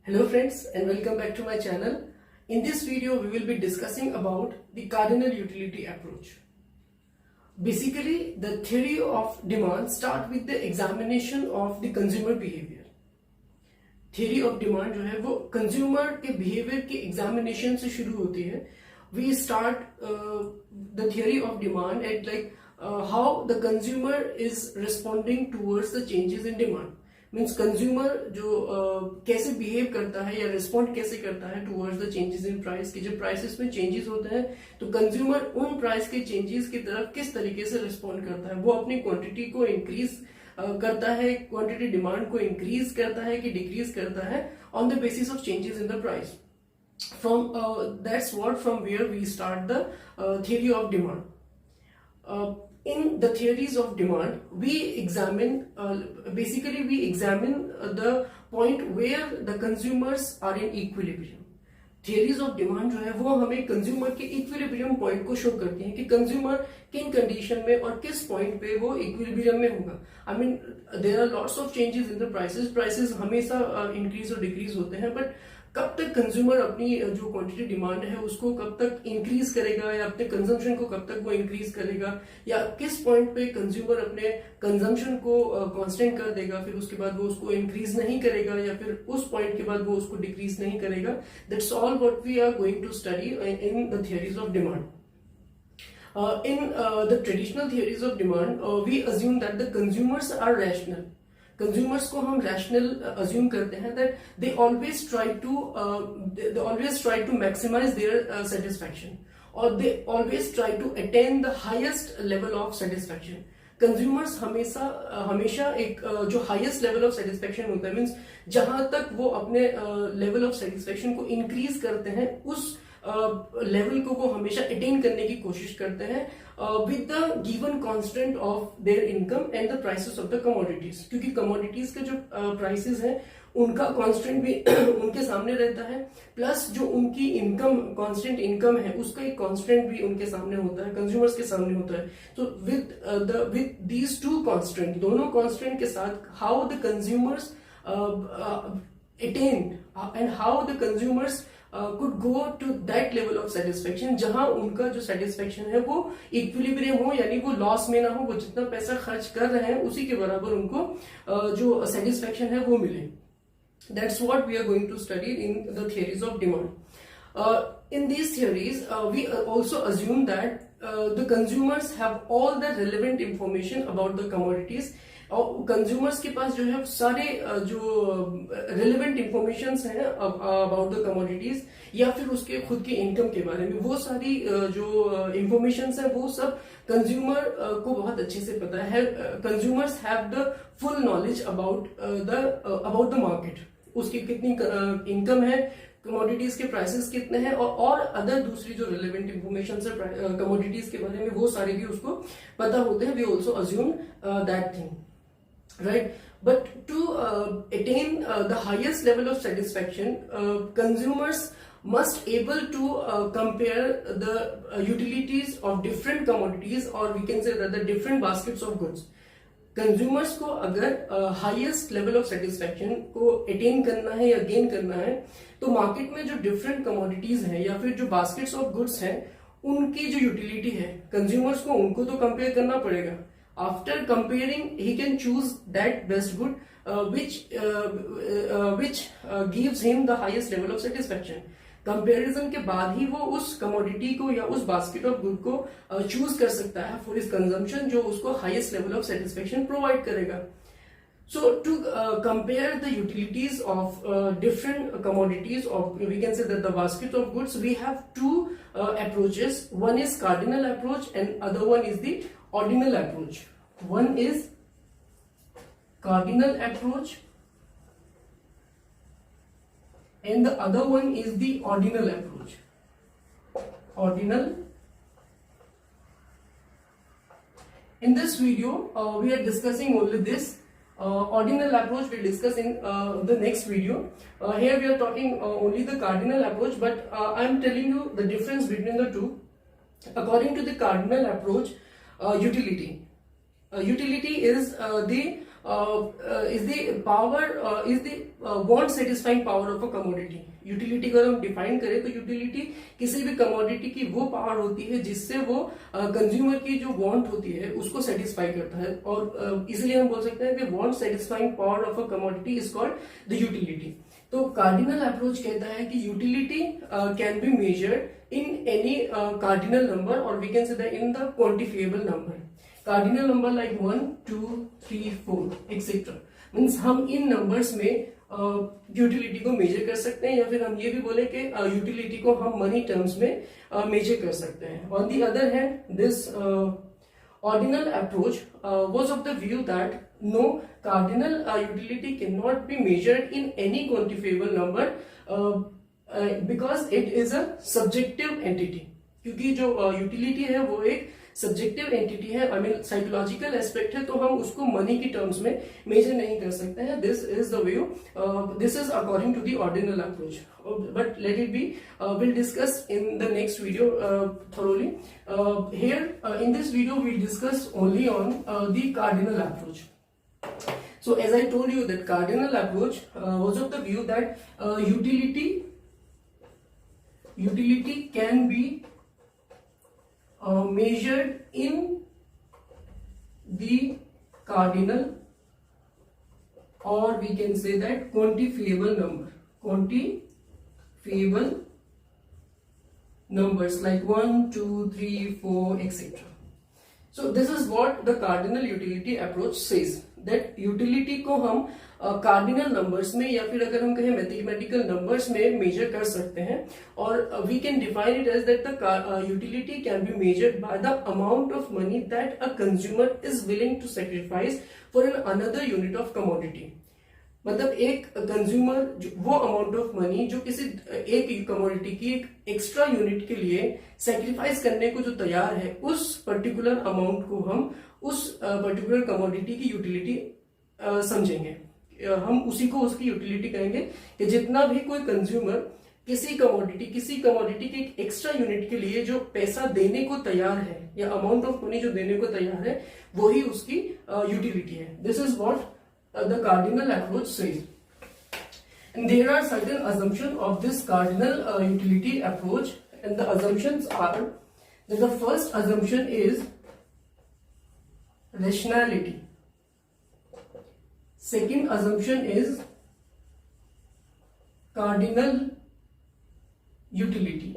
Hello friends and welcome back to my channel. In this video we will be discussing about the cardinal utility approach. Basically the theory of demand start with the examination of the consumer behavior. Theory of demand जो है वो consumer के behavior के examination से शुरू होती है. We start the theory of demand at how the consumer is responding towards the changes in demand. Means consumer जो कैसे बिहेव करता है या रिस्पॉन्ड कैसे करता है towards the changes in price की जब प्राइसेस में चेंजेस होते हैं तो कंज्यूमर उन प्राइस के चेंजेस की तरफ किस तरीके से रिस्पॉन्ड करता है. वो अपनी क्वांटिटी को इंक्रीज करता है, क्वांटिटी डिमांड को इंक्रीज करता है कि डिक्रीज करता है on the basis of changes in the price. From that's what from where we start the theory of demand. In the theories of demand, we examine the point where the consumers are in equilibrium. Theories of demand जो है वो हमें consumer के equilibrium point को show करती हैं कि consumer किन कंडीशन में और किस पॉइंट पे वो इक्विलिब्रियम में होगा. I mean there are lots of changes in the prices हमेशा इंक्रीज और डिक्रीज होते हैं, बट कब तक कंज्यूमर अपनी जो क्वांटिटी डिमांड है उसको कब तक इंक्रीज करेगा या अपने कंजम्पशन को कब तक वो इंक्रीज करेगा या किस पॉइंट पे कंज्यूमर अपने कंजम्पशन को कांस्टेंट कर देगा, फिर उसके बाद वो उसको इंक्रीज नहीं करेगा या फिर उस पॉइंट के बाद वो उसको डिक्रीज नहीं करेगा. That's all what we are going to study in the theories of demand. In the traditional theories of demand, we assume that the consumers are rational. Consumers को हम रैशनल अज्यूम करते हैं that they always try to maximise their satisfaction और they always try to attain the highest level of satisfaction. Consumers हमेशा एक जो highest level of satisfaction होता है मीन्स जहां तक वो अपने लेवल ऑफ सेटिस्फैक्शन को इंक्रीज करते हैं उस लेवल को वो हमेशा अटेन करने की कोशिश करते हैं with the given constant of their income and the prices of the commodities. क्योंकि कमोडिटीज के जो प्राइसेस हैं उनका कांस्टेंट भी उनके सामने रहता है, प्लस जो उनकी इनकम कांस्टेंट इनकम है उसका एक कांस्टेंट भी उनके सामने होता है, कंज्यूमर्स के सामने होता है. तो विद दीज टू कांस्टेंट, दोनों कांस्टेंट के साथ how the consumers attain and how the consumers could go to that level of satisfaction जहां उनका जो satisfaction है वो इक्विलिब्रियम हो, यानी वो लॉस में ना हो, वो जितना पैसा खर्च कर रहे हैं उसी के बराबर उनको जो satisfaction है वो मिले. That's what we are going to study in the theories of demand. In these theories, we also assume that the consumers have all the relevant information about the commodities. और कंज्यूमर्स के पास जो है सारे जो relevant information है about the commodities या फिर उसके खुद के इनकम के बारे में, वो सारी जो इंफॉर्मेशन है वो सब कंज्यूमर को बहुत अच्छे से पता है. Consumers have the full knowledge about the market, उसकी कितनी इनकम है, कमोडिटीज के प्राइसेस कितने हैं और अदर दूसरी जो रिलेवेंट इंफॉर्मेशन है कमोडिटीज के बारे में वो सारे भी उसको पता होते हैं. We also assume that thing, right? But to attain the highest level of satisfaction, consumers must able to compare the utilities of different commodities, or we can say that the different baskets of goods. Consumers को अगर highest level of satisfaction को attain करना है या gain करना है तो market में जो डिफरेंट कमोडिटीज हैं या फिर जो बास्केट्स ऑफ गुड्स हैं उनकी जो यूटिलिटी है कंज्यूमर्स को उनको तो कंपेयर करना पड़ेगा. After comparing, he can choose that best good which gives him the highest level of satisfaction. Comparison के बाद ही वो उस commodity को या उस basket of good को choose कर सकता है for his consumption जो उसको highest level of satisfaction provide करेगा. So to compare the utilities of different commodities, or we can say that the basket of goods, we have two approaches. One is cardinal approach and other one is the ordinal approach. One is cardinal approach and the other one is the ordinal approach. Ordinal. In this video we are discussing only this. Ordinal approach we'll discuss in the next video. Here we are talking only the cardinal approach, but I am telling you the difference between the two. According to the cardinal approach, utility is the power is the want satisfying power of a commodity. Utility को हम define करें तो utility किसी भी commodity की वो power होती है जिससे वो कंज्यूमर की जो वांट होती है उसको सेटिस्फाई करता है, और इसलिए हम बोल सकते हैं कि want satisfying power of a commodity is called the utility. तो कार्डिनल अप्रोच कहता है कि utility can be measured in any cardinal number, और we can say that in the quantifiable number. Cardinal number like 1, 2, 3, 4 etcetera, means हम इन numbers में utility को measure कर सकते हैं, या फिर हम ये भी बोले कि यूटिलिटी को हम मनी टर्म्स में मेजर कर सकते हैं। On the other hand, this ordinal approach was of the view that no cardinal utility cannot be measured in any quantifiable number because it is a subjective entity। क्योंकि जो utility है वो एक subjective entity है, I mean psychological aspect है, तो हम उसको मनी की टर्म्स में मेजर नहीं कर सकते हैं। This is the view, this is according to the ordinal approach, but let it be, will discuss in the next video thoroughly. Here in this video we discuss only on the cardinal approach. So as I told you that cardinal approach was of the view that utility can be measured in the cardinal, or we can say that quantifiable numbers like 1, 2, 3, 4 etc. So this is what the cardinal utility approach says, that utility को हम cardinal numbers में या फिर अगर हम कहें mathematical numbers में major कर सकते हैं, और we can define it as that the utility can be measured by the amount of money that a consumer is willing to sacrifice for an another unit of commodity. मतलब एक consumer वो amount of money जो किसी एक commodity की एक extra unit के लिए सैक्रिफाइस करने को जो तैयार है, उस पर्टिकुलर अमाउंट को हम उस पर्टिकुलर कमोडिटी की यूटिलिटी समझेंगे। हम उसी को उसकी यूटिलिटी कहेंगे कि जितना भी कोई कंज्यूमर किसी कमोडिटी की एक एक्स्ट्रा यूनिट के लिए जो पैसा देने को तैयार है, या अमाउंट ऑफ मनी जो देने को तैयार है, वही उसकी यूटिलिटी है। This is what the cardinal approach says. And there are certain assumptions of this cardinal utility approach, and the assumptions are that the first assumption is rationality. Second assumption is cardinal utility.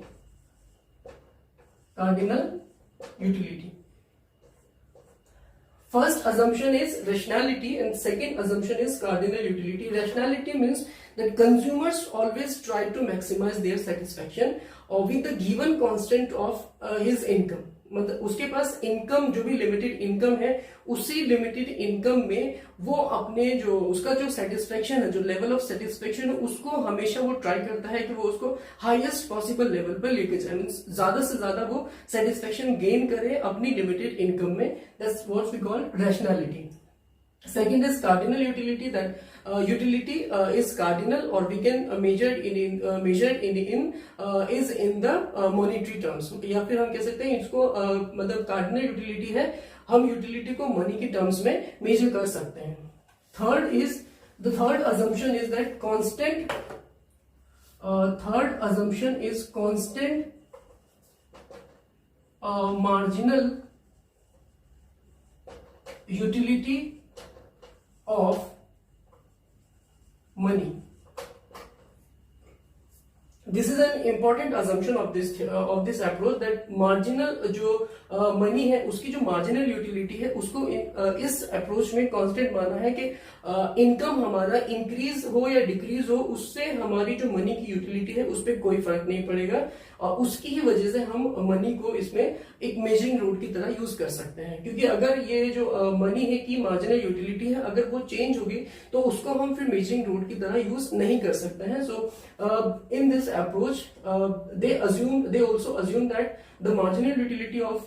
First assumption is rationality and second assumption is cardinal utility. Rationality means that consumers always try to maximize their satisfaction with the given constant of his income. मतलब उसके पास income जो भी limited income है, उसी limited income में वो अपने जो उसका जो सेटिस्फेक्शन है, जो लेवल ऑफ सेटिस्फेक्शन है, उसको हमेशा वो ट्राई करता है कि वो उसको हाईएस्ट पॉसिबल लेवल पर लेके जाए, मींस ज्यादा से ज्यादा वो सेटिस्फेक्शन गेन करे अपनी लिमिटेड इनकम में। That's what we call rationality. Second is cardinal utility, that utility is cardinal, or we can measured in is in the monetary terms, या फिर हम कह सकते हैं इसको मतलब कार्डिनल यूटिलिटी है, हम यूटिलिटी को मनी की टर्म्स में मेजर कर सकते हैं। The third assumption is that constant marginal utility of money. This is an important assumption of this approach, that marginal जो मनी है उसकी जो मार्जिनल यूटिलिटी है उसको इस अप्रोच में कांस्टेंट माना है कि इनकम हमारा इंक्रीज हो या डिक्रीज हो, उससे हमारी जो मनी की यूटिलिटी है उस पर कोई फर्क नहीं पड़ेगा, और उसकी ही वजह से हम मनी को इसमें एक मेजरिंग रूट की तरह यूज कर सकते हैं। क्योंकि अगर ये जो मनी है की मार्जिनल यूटिलिटी है, अगर वो चेंज होगी तो उसको हम फिर मेजरिंग रूट की तरह यूज नहीं कर सकते हैं। So in this approach they also assume that the marginal utility of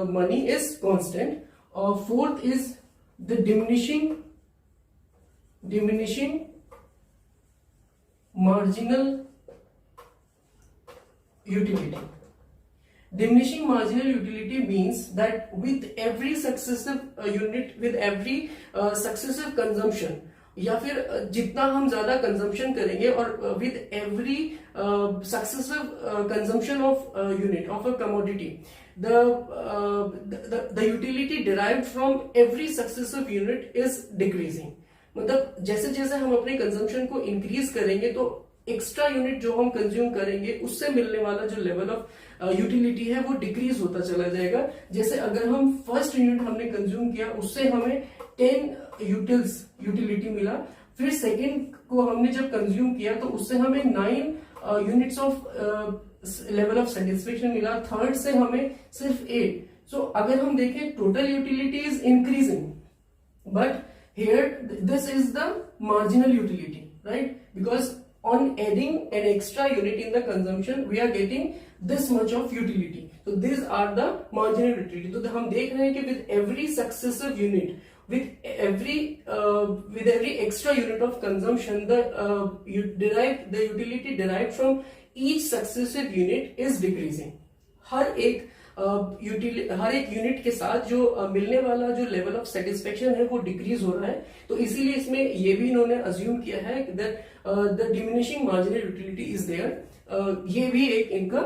money is constant. Fourth is the diminishing marginal utility. Diminishing marginal utility means that with every successive unit, with every successive consumption या फिर जितना हम ज्यादा consumption करेंगे और with every successive consumption of unit of a commodity the utility derived from every successive unit is decreasing. मतलब जैसे जैसे हम अपने कंजम्पशन को इंक्रीज करेंगे तो एक्स्ट्रा यूनिट जो हम कंज्यूम करेंगे उससे मिलने वाला जो लेवल ऑफ यूटिलिटी है वो डिक्रीज होता चला जाएगा. जैसे अगर हम फर्स्ट यूनिट हमने कंज्यूम किया उससे हमें 10 यूटिलिटी मिला, फिर सेकेंड को हमने जब कंज्यूम किया तो उससे हमें 9 units of level of satisfaction मिला, थर्ड से हमें सिर्फ 8. सो अगर हम देखें total utility is increasing, but here this is the marginal utility, right? Because on adding an extra unit in the consumption we are getting this much of utility. So these are the marginal utility. तो हम देख रहे हैं कि with every successive unit, with every extra unit of consumption, the utility derived from each successive unit is decreasing. हर एक unit के साथ जो मिलने वाला जो लेवल ऑफ सेटिस्फेक्शन है वो डिक्रीज हो रहा है. तो इसीलिए इसमें ये भी इन्होंने अज्यूम किया है that the diminishing marginal utility is there. ये भी एक इनका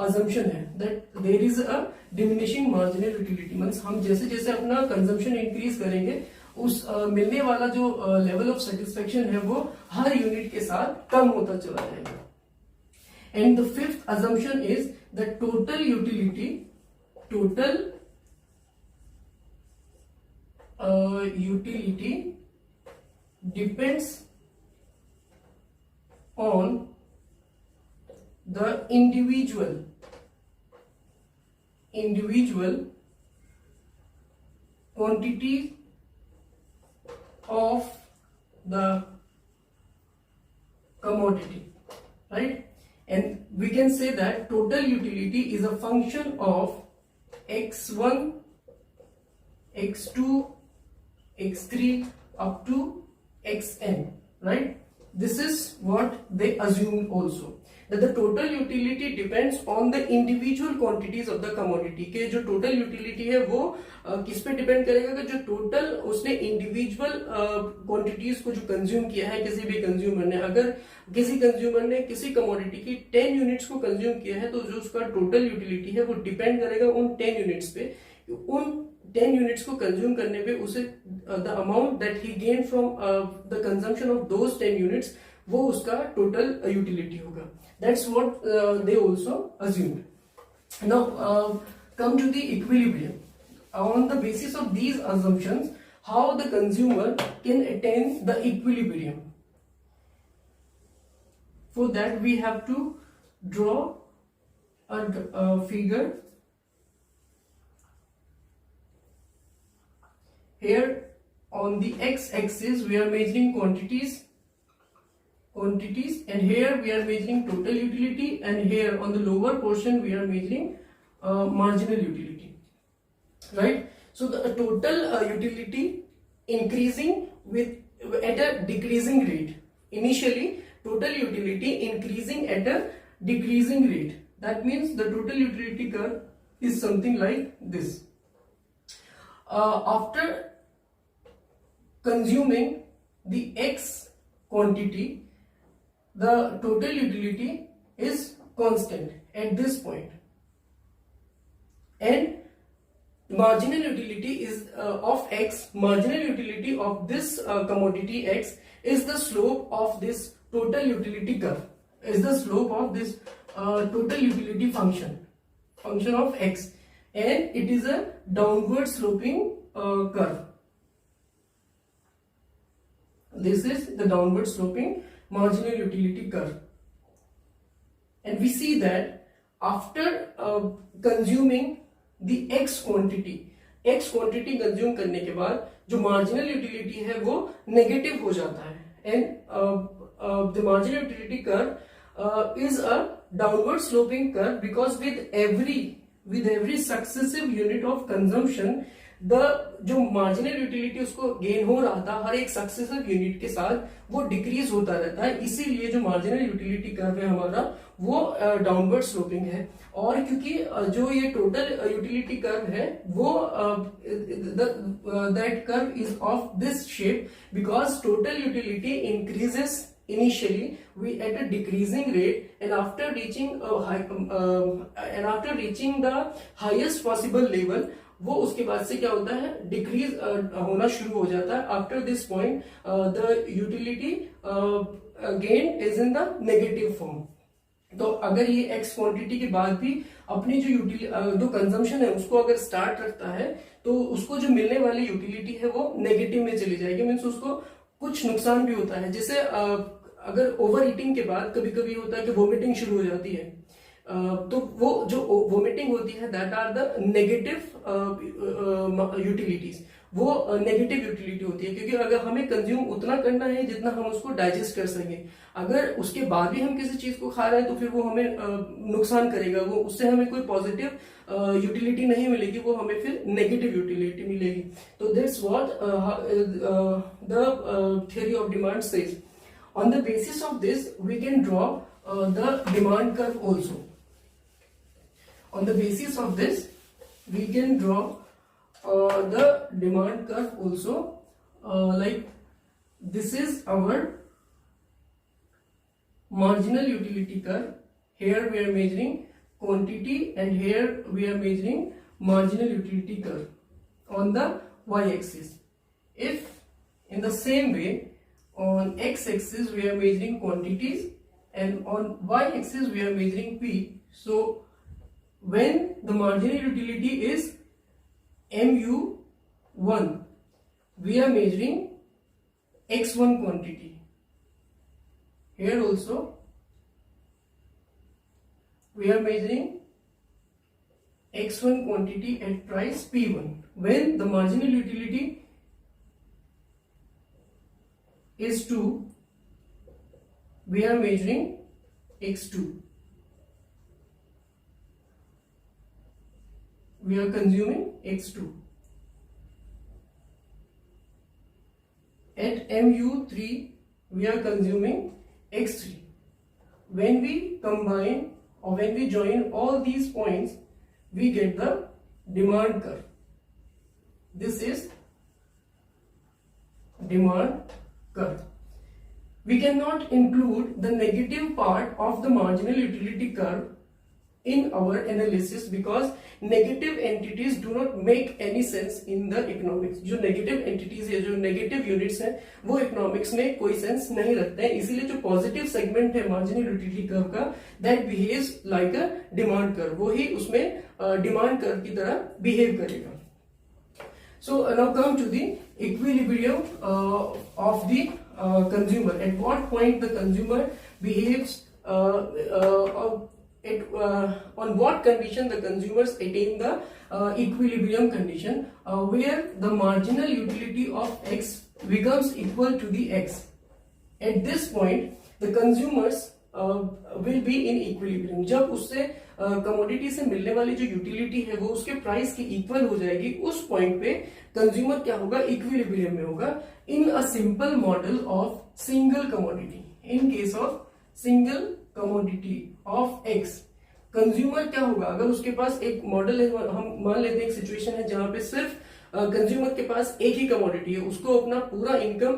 अजम्पशन है that there is a diminishing marginal utility. Means हम जैसे जैसे अपना कंजम्पशन इंक्रीज करेंगे उस मिलने वाला जो लेवल ऑफ सेटिस्फेक्शन है वो हर यूनिट के साथ कम होता चला जाएगा. And the fifth assumption is the total utility depends on the individual quantity of the commodity, right? And we can say that total utility is a function of x1, x2, x3 up to xn, right? This is what they assumed also, that the total utility depends on the individual quantities of the commodity. के जो total utility है वो किस पे depend करेगा कि जो total उसने इंडिविजुअल क्वांटिटीज को जो कंज्यूम किया है किसी भी कंज्यूमर ने. अगर किसी कंज्यूमर ने किसी कमोडिटी की 10 यूनिट्स को कंज्यूम किया है तो जो उसका टोटल यूटिलिटी है वो डिपेंड करेगा उन 10 यूनिट्स पे. उन 10 यूनिट्स को कंज्यूम करने पे उसे the amount that he gain from the consumption of those 10 units वो उसका टोटल यूटिलिटी होगा. That's what they also assumed. Now come to the equilibrium. On the basis of these assumptions, how the consumer can attain the equilibrium? For that we have to draw a figure. Here on the x-axis we are measuring quantities, and here we are measuring total utility, and here on the lower portion we are measuring marginal utility. Right? So the total utility increasing at a decreasing rate. Initially, total utility increasing at a decreasing rate. That means the total utility curve is something like this. After consuming the X quantity, the total utility is constant at this point, and marginal utility is of X. Marginal utility of this commodity X is the slope of this total utility curve, is the slope of this total utility function of X, and it is a downward sloping curve. This is the downward sloping marginal utility curve, and we see that after consuming the X quantity consume करने के बाद जो marginal utility है वो negative हो जाता है. And the marginal utility curve is a downward sloping curve, because with every successive unit of consumption the जो मार्जिनल यूटिलिटी उसको गेन हो रहा था हर एक सक्सेसिव यूनिट के साथ वो डिक्रीज होता रहता है, इसीलिए जो मार्जिनल यूटिलिटी कर्व है हमारा वो डाउनवर्ड स्लोपिंग है। और क्योंकि जो ये टोटल यूटिलिटी कर्व है वो that curve is of this shape because total utility increases initially we at a decreasing rate and after reaching the highest possible level वो उसके बाद से क्या होता है डिक्रीज होना शुरू हो जाता है। After this point the utility gain is in the negative form. तो अगर ये एक्स क्वांटिटी के बाद भी अपनी जो कंजम्पशन है उसको अगर स्टार्ट रखता है तो उसको जो मिलने वाली यूटिलिटी है वो नेगेटिव में चली जाएगी, मीन्स उसको कुछ नुकसान भी होता है। जैसे अगर ओवर ईटिंग के बाद कभी कभी होता है कि वोमिटिंग शुरू हो जाती है, तो वो जो वोमिटिंग होती है that are the negative utilities, वो नेगेटिव यूटिलिटी होती है क्योंकि अगर हमें कंज्यूम उतना करना है जितना हम उसको डाइजेस्ट कर सकें। अगर उसके बाद भी हम किसी चीज को खा रहे हैं तो फिर वो हमें नुकसान करेगा, वो उससे हमें कोई पॉजिटिव यूटिलिटी नहीं मिलेगी, वो हमें फिर नेगेटिव यूटिलिटी मिलेगी। तो that's what the theory of demand says. On the basis of this, we can draw the demand curve also. On the basis of this, we can draw the demand curve also. Like this is our marginal utility curve. Here we are measuring quantity, and here we are measuring marginal utility curve on the y-axis. If in the same way, on x-axis we are measuring quantities and on y-axis we are measuring P. So when the marginal utility is MU1, we are measuring x1 quantity. Here also we are measuring x1 quantity at price P1. When the marginal utility is 2, we are measuring x2. We are consuming x2. At MU3, we are consuming x3. When we combine or when we join all these points, we get the demand curve. This is demand curve. We cannot include the negative part of the marginal utility curve in our analysis because negative entities do not make any sense in the economics. जो negative entities है, जो negative units हैं, वो economics में कोई sense नहीं रखते हैं, इसीलिए जो positive segment है marginal utility curve का that behaves like a demand curve, वो ही उसमें demand curve की तरह behave करेगा। So now come to the equilibrium of the consumer. At what point the consumer behaves, on what condition the consumers attain the equilibrium condition, where the marginal utility of x becomes equal to the x. At this point, the consumers will be in equilibrium. जब उससे commodity से मिलने वाली जो utility है वो उसके price की इक्वल हो जाएगी, उस पॉइंट पे कंज्यूमर क्या होगा, इक्विलिब्रियम में होगा। In a simple model of single commodity, in case of single commodity of X, consumer क्या होगा, अगर उसके पास एक मॉडल है, हम मान लेते हैं एक सिचुएशन है जहां पे सिर्फ कंज्यूमर के पास एक ही कमोडिटी है, उसको अपना पूरा इनकम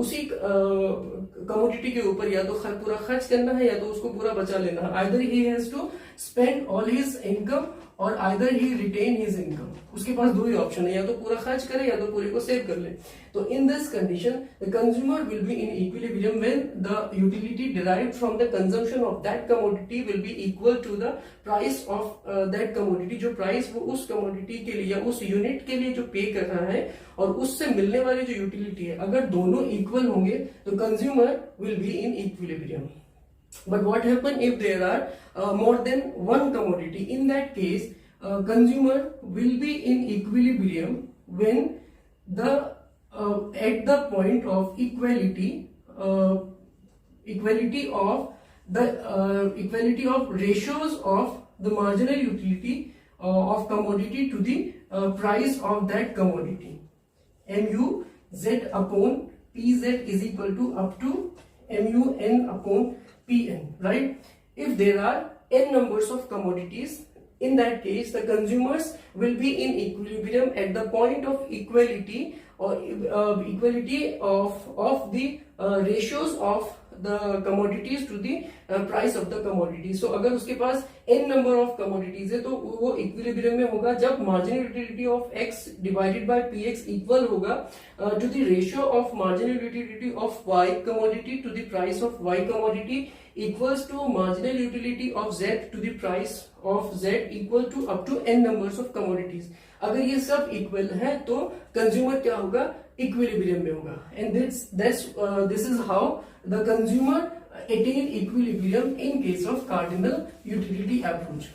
उसी कमोडिटी के ऊपर या तो पूरा खर्च करना है या तो उसको पूरा बचा लेना है। Either he has to spend all his income और either he retain his income. उसके पास दो ही ऑप्शन है, या तो पूरा खर्च करे या तो पूरे को सेव कर ले। तो in this condition the consumer will be in equilibrium when the utility derived from the consumption of that commodity will be equal to the price of that commodity. जो प्राइस वो उस कमोडिटी के लिए या उस यूनिट के लिए जो पे कर रहा है और उससे मिलने वाली जो यूटिलिटी है, अगर दोनों इक्वल होंगे तो consumer will be in equilibrium. But what happen if there are more than one commodity? In that case, consumer will be in equilibrium when the at the point of equality of ratios of the marginal utility of commodity to the price of that commodity. MUZ upon PZ is equal to up to MUN upon PN, right? If there are n numbers of commodities, in that case the consumers will be in equilibrium at the point of equality or equality of the ratios of the commodities to the price of the commodity. So अगर उसके पास n number of commodities है तो वो equilibrium में होगा जब marginal utility of x divided by px equal होगा to the ratio of marginal utility of y commodity to the price of y commodity equals to marginal utility of z to the price of z equal to up to n numbers of commodities. अगर ये सब equal है तो consumer क्या होगा, equilibrium में होगा. And this is how the consumer attain equilibrium in case of cardinal utility approach.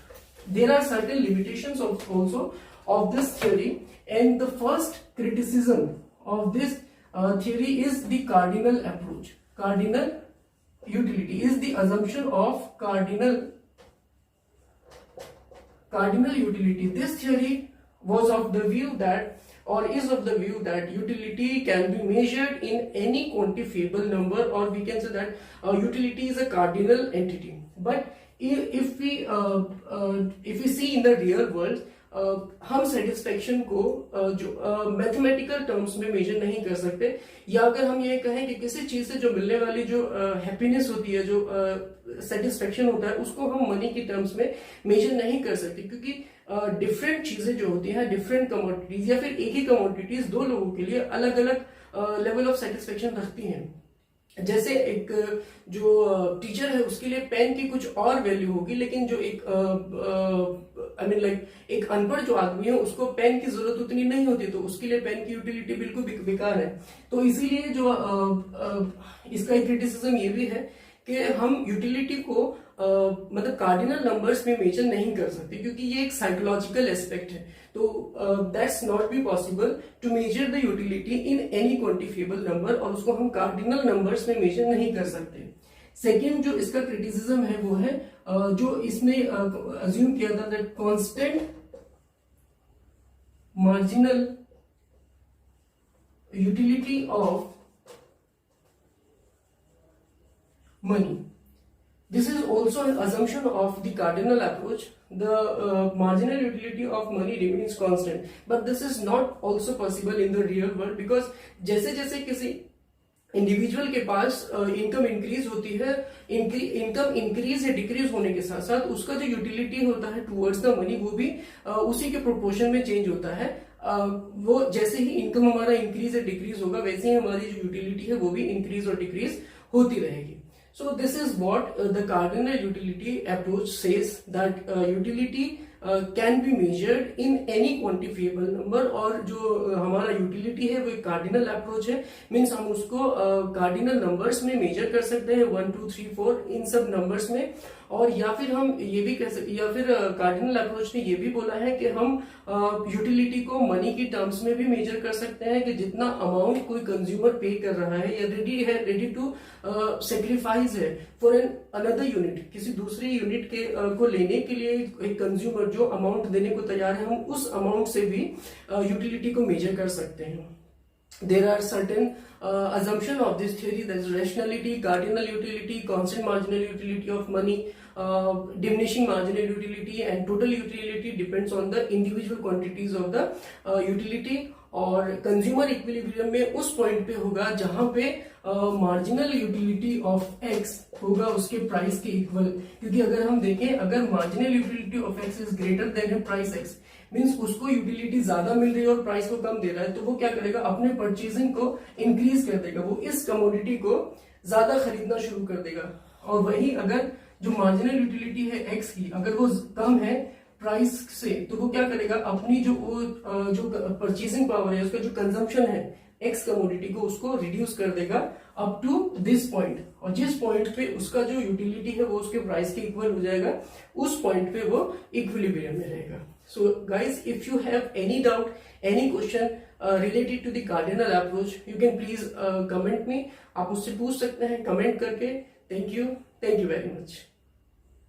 There are certain limitations also of this theory, and the first criticism of this theory is the cardinal approach. Cardinal utility is the assumption of cardinal utility. This theory was of the view that, or is of the view that, utility can be measured in any quantifiable number, or we can say that utility is a cardinal entity. But if we see in the real world, हम satisfaction को जो mathematical terms में major नहीं कर सकते, या अगर हम ये कहें कि किसी चीज से जो मिलने वाली जो हैप्पीनेस होती है, जो सेटिस्फेक्शन होता है, उसको हम मनी की टर्म्स में मेजर नहीं कर सकते, क्योंकि डिफरेंट चीजें जो होती हैं, डिफरेंट कमोडिटीज या फिर एक ही कमोडिटीज दो लोगों के लिए अलग अलग लेवल ऑफ सेटिस्फेक्शन रखती हैं. जैसे एक जो टीचर है उसके लिए पेन की कुछ और वैल्यू होगी, लेकिन जो एक एक अनपढ़ जो आदमी है उसको पेन की जरूरत उतनी नहीं होती, तो उसके लिए पेन की यूटिलिटी बिल्कुल बेकार है. तो इसीलिए जो इसका एक क्रिटिसिज्म ये भी है कि हम यूटिलिटी को मतलब कार्डिनल नंबर्स में मेजर नहीं कर सकते, क्योंकि ये एक साइकोलॉजिकल एस्पेक्ट है. तो that's not be possible to measure the utility in any quantifiable number, और उसको हम कार्डिनल नंबर्स में मेजर नहीं कर सकते. सेकेंड जो इसका क्रिटिसिज्म है वो है जो इसमें अज्यूम किया था that constant marginal utility of money. This is also an assumption of the cardinal approach. The marginal utility of money remains constant, but this is not also possible in the real world, because जैसे जैसे किसी individual के पास income increase होती है, income increase या decrease होने के साथ साथ उसका जो यूटिलिटी होता है टुवर्ड्स द मनी वो भी उसी के प्रोपोर्शन में चेंज होता है. वो जैसे ही इनकम हमारा इंक्रीज या डिक्रीज होगा, वैसे ही हमारी जो यूटिलिटी है वो भी इंक्रीज और डिक्रीज होती रहेगी. So this is what the cardinal utility approach says, that utility can be measured in any quantifiable number. और जो हमारा utility है वो एक cardinal approach है, means हम उसको cardinal numbers में measure कर सकते हैं, 1 2 3 4 इन सब numbers में. और या फिर हम ये भी कह सकते, या फिर कार्डिनल अप्रोच ने ये भी बोला है कि हम यूटिलिटी को मनी की टर्म्स में भी मेजर कर सकते हैं, कि जितना अमाउंट कोई कंज्यूमर पे कर रहा है या रेडी टू सेक्रीफाइस है फॉर एन अनदर यूनिट, किसी दूसरी यूनिट के को लेने के लिए एक कंज्यूमर जो अमाउंट देने को तैयार है, हम उस अमाउंट से भी यूटिलिटी को मेजर कर सकते हैं. There are certain assumption of this theory, that is rationality, cardinal utility, constant marginal utility of money, diminishing marginal utility, and total utility depends on the individual quantities of the utility. और consumer equilibrium में उस point पे होगा जहां पे marginal utility of x होगा उसके price के इक्वल, क्योंकि अगर हम देखें, अगर marginal utility of x is greater than price x, means उसको यूटिलिटी ज्यादा मिल रही है और प्राइस को कम दे रहा है, तो वो क्या करेगा, अपने परचेजिंग को इंक्रीज कर देगा, वो इस कमोडिटी को ज्यादा खरीदना शुरू कर देगा. और वही अगर जो मार्जिनल यूटिलिटी है एक्स की, अगर वो कम है प्राइस से, तो वो क्या करेगा, अपनी जो परचेसिंग पावर है, उसका जो कंजम्पशन है एक्स कमोडिटी को, उसको रिड्यूस कर देगा अप टू दिस पॉइंट, और जिस पॉइंट पे उसका जो यूटिलिटी है वो उसके प्राइस के इक्वल हो जाएगा, उस पॉइंट पे वो इक्विलिब्रियम में रहेगा. So guys, if you have any doubt, any question related to the cardinal approach, you can please comment me. आप मुझसे पूछ सकते हैं कमेंट करके. Thank you very much.